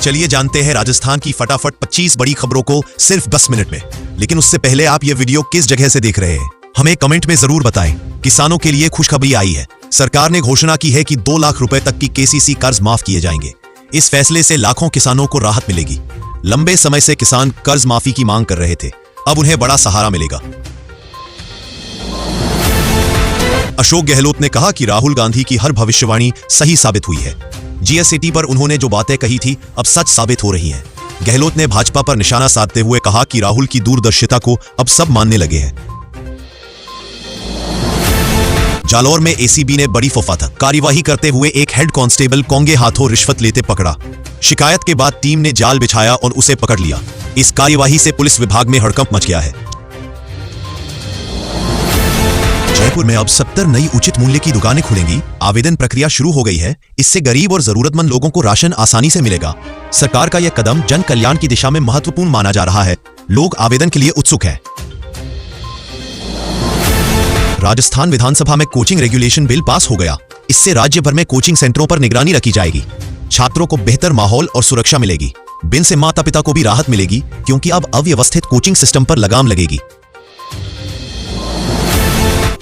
चलिए जानते हैं राजस्थान की फटाफट 25 बड़ी खबरों को सिर्फ 10 मिनट में। लेकिन उससे पहले आप ये वीडियो किस जगह से देख रहे हैं हमें कमेंट में जरूर बताएं। किसानों के लिए खुशखबरी आई है। सरकार ने घोषणा की है कि 2 लाख रुपए तक की केसीसी कर्ज माफ किए जाएंगे। इस फैसले से लाखों किसानों को राहत मिलेगी। लंबे समय से किसान कर्ज माफी की मांग कर रहे थे, अब उन्हें बड़ा सहारा मिलेगा। अशोक गहलोत ने कहा कि राहुल गांधी की हर भविष्यवाणी सही साबित हुई है। GSAT पर उन्होंने जो बातें कही थी अब सच साबित हो रही हैं। गहलोत ने भाजपा पर निशाना साधते हुए कहा कि राहुल की दूरदर्शिता को अब सब मानने लगे हैं। जालौर में ACB ने बड़ी फौफातक कार्यवाही करते हुए एक हेड कांस्टेबल कोंगे हाथों रिश्वत लेते पकड़ा। शिकायत के बाद टीम ने जाल बिछाया और उसे पकड़ लिया। इस कार्यवाही से पुलिस विभाग में हड़कंप मच गया है। जयपुर में अब 70 नई उचित मूल्य की दुकानें खुलेंगी। आवेदन प्रक्रिया शुरू हो गई है। इससे गरीब और जरूरतमंद लोगों को राशन आसानी से मिलेगा। सरकार का यह कदम जन कल्याण की दिशा में महत्वपूर्ण माना जा रहा है। लोग आवेदन के लिए उत्सुक हैं। राजस्थान विधानसभा में कोचिंग रेगुलेशन बिल पास हो गया। इससे राज्य भर में कोचिंग सेंटरों पर निगरानी रखी जाएगी। छात्रों को बेहतर माहौल और सुरक्षा मिलेगी। बिल से माता पिता को भी राहत मिलेगी, क्योंकि अब अव्यवस्थित कोचिंग सिस्टम पर लगाम लगेगी।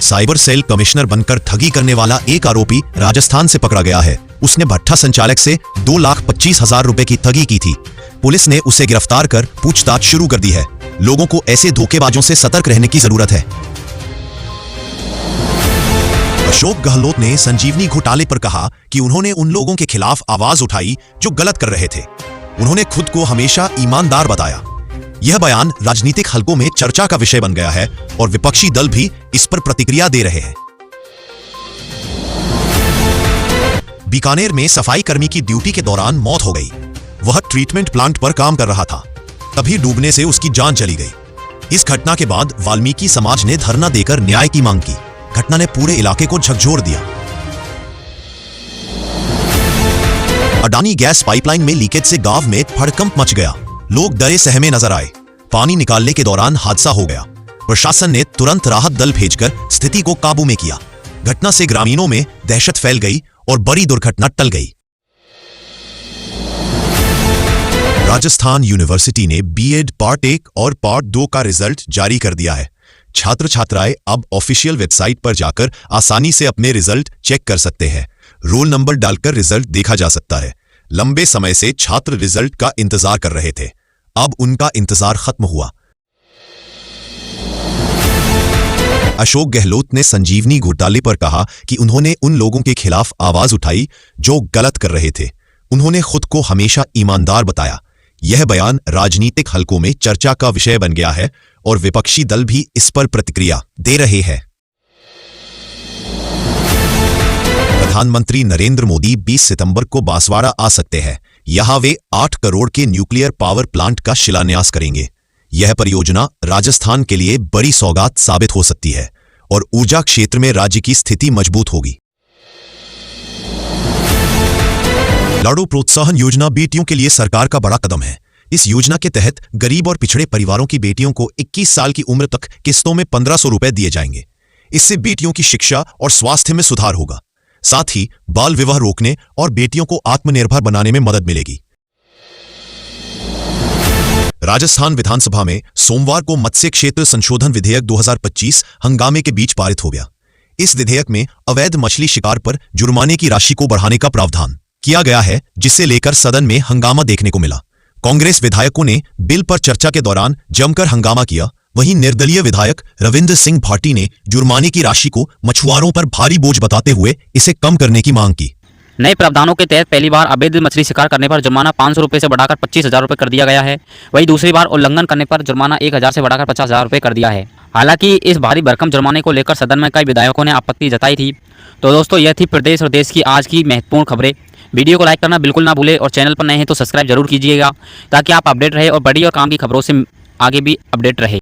साइबर सेल कमिश्नर बनकर ठगी करने वाला एक आरोपी राजस्थान से पकड़ा गया है। उसने भट्ठा संचालक से 2,25,000 रुपए की ठगी की थी। पुलिस ने उसे गिरफ्तार कर पूछताछ शुरू कर दी है। लोगों को ऐसे धोखेबाजों से सतर्क रहने की जरूरत है। अशोक गहलोत ने संजीवनी घोटाले पर कहा कि उन्होंने उन लोगों के खिलाफ आवाज उठाई जो गलत कर रहे थे। उन्होंने खुद को हमेशा ईमानदार बताया। यह बयान राजनीतिक हलकों में चर्चा का विषय बन गया है और विपक्षी दल भी इस पर प्रतिक्रिया दे रहे हैं। बीकानेर में सफाई कर्मी की ड्यूटी के दौरान मौत हो गई। वह ट्रीटमेंट प्लांट पर काम कर रहा था, तभी डूबने से उसकी जान चली गई। इस घटना के बाद वाल्मीकि समाज ने धरना देकर न्याय की मांग की। घटना ने पूरे इलाके को झकझोर दिया। अडानी गैस पाइपलाइन में लीकेज से गांव में हड़कंप मच गया। लोग डरे सहमे नजर आए। पानी निकालने के दौरान हादसा हो गया। प्रशासन ने तुरंत राहत दल भेजकर स्थिति को काबू में किया। घटना से ग्रामीणों में दहशत फैल गई और बड़ी दुर्घटना टल गई। राजस्थान यूनिवर्सिटी ने BEd पार्ट 1 और पार्ट 2 का रिजल्ट जारी कर दिया है। छात्र छात्राएं अब ऑफिशियल वेबसाइट पर जाकर आसानी से अपने रिजल्ट चेक कर सकते हैं। रोल नंबर डालकर रिजल्ट देखा जा सकता है। लंबे समय से छात्र रिजल्ट का इंतजार कर रहे थे, अब उनका इंतजार खत्म हुआ। अशोक गहलोत ने संजीवनी घोटाले पर कहा कि उन्होंने उन लोगों के खिलाफ आवाज उठाई जो गलत कर रहे थे। उन्होंने खुद को हमेशा ईमानदार बताया। यह बयान राजनीतिक हलकों में चर्चा का विषय बन गया है और विपक्षी दल भी इस पर प्रतिक्रिया दे रहे हैं। प्रधानमंत्री नरेंद्र मोदी 20 सितंबर को बांसवाड़ा आ सकते हैं। यहां वे 8 करोड़ के न्यूक्लियर पावर प्लांट का शिलान्यास करेंगे। यह परियोजना राजस्थान के लिए बड़ी सौगात साबित हो सकती है और ऊर्जा क्षेत्र में राज्य की स्थिति मजबूत होगी। लाड़ू प्रोत्साहन योजना बेटियों के लिए सरकार का बड़ा कदम है। इस योजना के तहत गरीब और पिछड़े परिवारों की बेटियों को 21 साल की उम्र तक किस्तों में 1500 रुपए दिए जाएंगे। इससे बेटियों की शिक्षा और स्वास्थ्य में सुधार होगा। साथ ही बाल विवाह रोकने और बेटियों को आत्मनिर्भर बनाने में मदद मिलेगी। राजस्थान विधानसभा में सोमवार को मत्स्य क्षेत्र संशोधन विधेयक 2025 हंगामे के बीच पारित हो गया। इस विधेयक में अवैध मछली शिकार पर जुर्माने की राशि को बढ़ाने का प्रावधान किया गया है, जिसे लेकर सदन में हंगामा देखने को मिला। कांग्रेस विधायकों ने बिल पर चर्चा के दौरान जमकर हंगामा किया। वहीं निर्दलीय विधायक रविंद्र सिंह भाटी ने जुर्माने की राशि को मछुआरों पर भारी बोझ बताते हुए इसे कम करने की मांग की। नए प्रावधानों के तहत पहली बार अवैध मछली शिकार करने पर जुर्माना 500 रुपये से बढ़ाकर 25,000 रुपये कर दिया गया है। वहीं दूसरी बार उल्लंघन करने पर जुर्माना 1,000 से बढ़ाकर 50,000 रुपये कर दिया है। हालांकि इस भारी भरकम जुर्माने को लेकर सदन में कई विधायकों ने आपत्ति जताई थी। तो दोस्तों, यह थी प्रदेश और देश की आज की महत्वपूर्ण खबरें। वीडियो को लाइक करना बिल्कुल ना भूलें और चैनल पर नए हैं तो सब्सक्राइब जरूर कीजिएगा, ताकि आप अपडेट रहे और बड़ी और काम की खबरों से आगे भी अपडेट रहे।